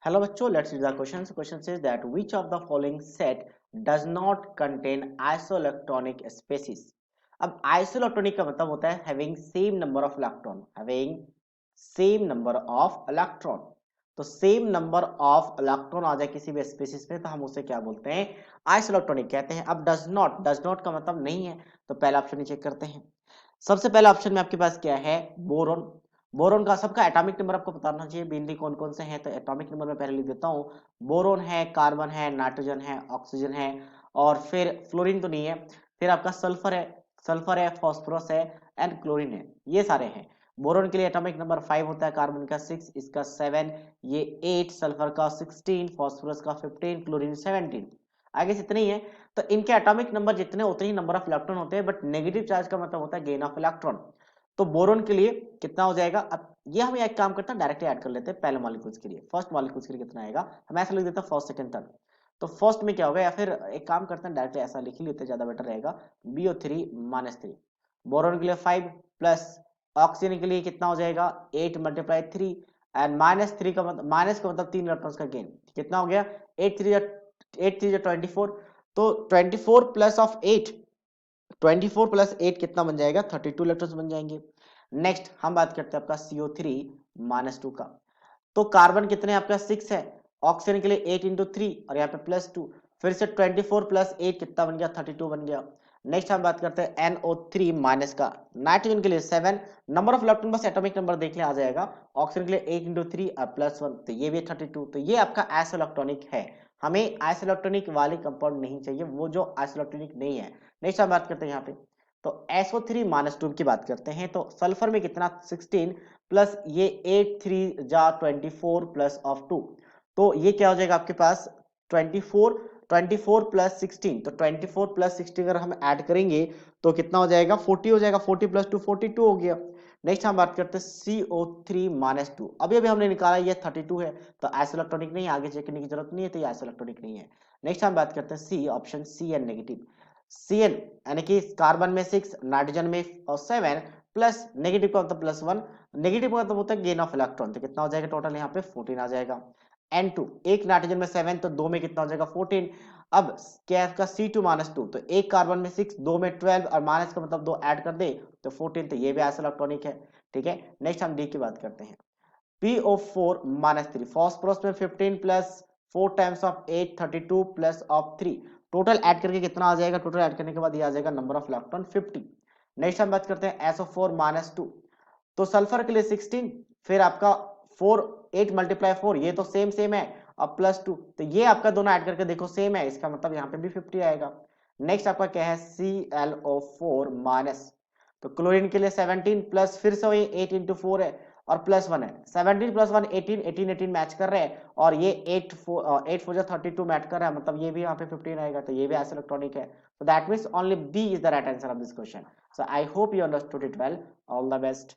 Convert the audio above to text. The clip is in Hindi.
हेलो बच्चों, let's read the question. Question says that which of the following set does not contain isoelectronic species. अब isoelectronic का मतलब होता है having same number of electron, having same number of electron. तो सेम नंबर ऑफ इलेक्ट्रॉन आ जाए किसी भी स्पीसीज में तो हम उसे क्या बोलते हैं? आइसोइलेक्ट्रॉनिक कहते हैं. अब डज नॉट का मतलब नहीं है, तो पहला ऑप्शन चेक करते हैं. सबसे पहला ऑप्शन में आपके पास क्या है? बोरोन. बोरोन का सबका एटॉमिक नंबर आपको बताना चाहिए मेनली कौन कौन से हैं, तो एटॉमिक नंबर में पहले लिख देता हूँ. बोरोन है, कार्बन है, नाइट्रोजन है, ऑक्सीजन है, और फिर फ्लोरीन तो नहीं है. फिर आपका सल्फर है, फास्फोरस है, एंड क्लोरीन है. ये सारे हैं. बोरोन के लिए एटॉमिक नंबर 5 होता है, कार्बन का 6, इसका 7, ये 8, सल्फर का 16, फास्फोरस का 15, क्लोरीन 17. आगे से इतने ही है. तो इनके एटॉमिक नंबर जितने उतने ही नंबर ऑफ इलेक्ट्रॉन होते हैं, बट नेगेटिव चार्ज का मतलब होता है गेन ऑफ इलेक्ट्रॉन. तो बोरोन के लिए कितना हो जाएगा? अब ये हम एक काम करते हैं, डायरेक्टली ऐड कर लेते हैं पहले मॉलिक्यूल्स के लिए. फर्स्ट मॉलिक्यूल्स के लिए कितना आएगा? हम ऐसा लिख देते हैं फर्स्ट सेकंड थर्ड. तो फर्स्ट में क्या होगा, या फिर एक काम करते हैं डायरेक्टली ऐसा लिख ही लेते हैं, ज्यादा बेटर रहेगा. BO3-3. बोरोन के लिए 5 प्लस ऑक्सीजन के लिए कितना हो जाएगा? 8 मल्टीप्लाई 3 एंड -3 का मतलब माइनस का मतलब 3 इलेक्ट्रॉन्स का गेन. कितना हो गया? 8 3 24. तो 24 प्लस ऑफ 8, 24 प्लस 8 कितना बन जाएगा? 32 इलेक्ट्रॉन्स बन जाएंगे. नेक्स्ट हम बात करते हैं आपका CO3-2 का. तो कार्बन कितने आपका 6 है, ऑक्सीजन के लिए 8 इंटू 3 और यहाँ पे +2. फिर से 24 प्लस 8 कितना बन गया? 32 बन गया. नेक्स्ट हम बात करते हैं NO3 माइनस का. नाइट्रोजन के लिए 7, नंबर ऑफ इलेक्ट्रॉन बस एटॉमिक नंबर देख ले आ जाएगा. ऑक्सीजन के लिए 8 इंटू 3 और +1, तो ये भी 32. तो ये आपका आइसोइलेक्ट्रॉनिक है. हमें आइसोइलेक्ट्रॉनिक वाले कंपाउंड नहीं चाहिए, वो जो आइसोइलेक्ट्रॉनिक नहीं है. नेक्स्ट हम बात करते हैं यहाँ पे, तो SO3-2 की बात करते हैं. तो सल्फर में कितना? 16 प्लस ये 8 3 जा 24 प्लस ऑफ 2. तो ये क्या हो जाएगा आपके पास? 24 प्लस 16. तो 24 प्लस 16 अगर हम ऐड करेंगे तो कितना हो जाएगा? 40 हो जाएगा. 40 प्लस 2 42 हो गया. नेक्स्ट हम बात करते हैं CO3-2. अभी अभी हमने निकाला, ये 32 है, तो आइसोइलेक्ट्रॉनिक नहीं है, आगे चेक करने की जरूरत नहीं है, तो ये आइसोइलेक्ट्रॉनिक नहीं है. नेक्स्ट हम बात करते हैं सी, ऑप्शन CN नेगेटिव. CN यानी कि कार्बन में 6, नाइट्रोजन में 7 प्लस नेगेटिव का मतलब +1. नेगेटिव का मतलब होता है गेन ऑफ इलेक्ट्रॉन. तो कितना हो जाएगा टोटल? यहाँ पे 14 आ जाएगा. N2, एक नाइट्रोजन में 7, तो 2 में कितना हो जाएगा? 14. अब क्या है आपका? C2-2. तो एक कार्बन में 6, 2 में 12 और माइनस का मतलब 2 ऐड कर दे तो 14. तो ये भी आइसोइलेक्ट्रॉनिक है. ठीक है. नेक्स्ट हम डी की बात करते हैं. PO4-3, फॉस्फोरस में 15 plus 4 times of 8 32 plus of 3. Total add करके कितना आ जाएगा? टोटल ऐड करने के बाद ये आ जाएगा नंबर ऑफ इलेक्ट्रॉन 50. नेक्स्ट हम बात करते हैं SO4-2. तो सल्फर के लिए 16, फिर आपका 4 8 मल्टीप्लाई 4, ये तो सेम है, और +2. तो ये आपका दोनों ऐड करके देखो सेम है, इसका मतलब यहाँ पे भी 50 आएगा. नेक्स्ट आपका क्या है? ClO4-. तो क्लोरीन के लिए 17 प्लस फिर से वही 8 इंटू 4 है और +1 है. 17 प्लस 1 18, 18 18 मैच कर रहे हैं, और ये 8 4 जा 32 मैच कर रहा है, मतलब ये भी यहाँ पे 15 आएगा. तो ये भी आइसोइलेक्ट्रॉनिक है. So that means only B is the right answer of this question. So I hope you understood it well. All the best.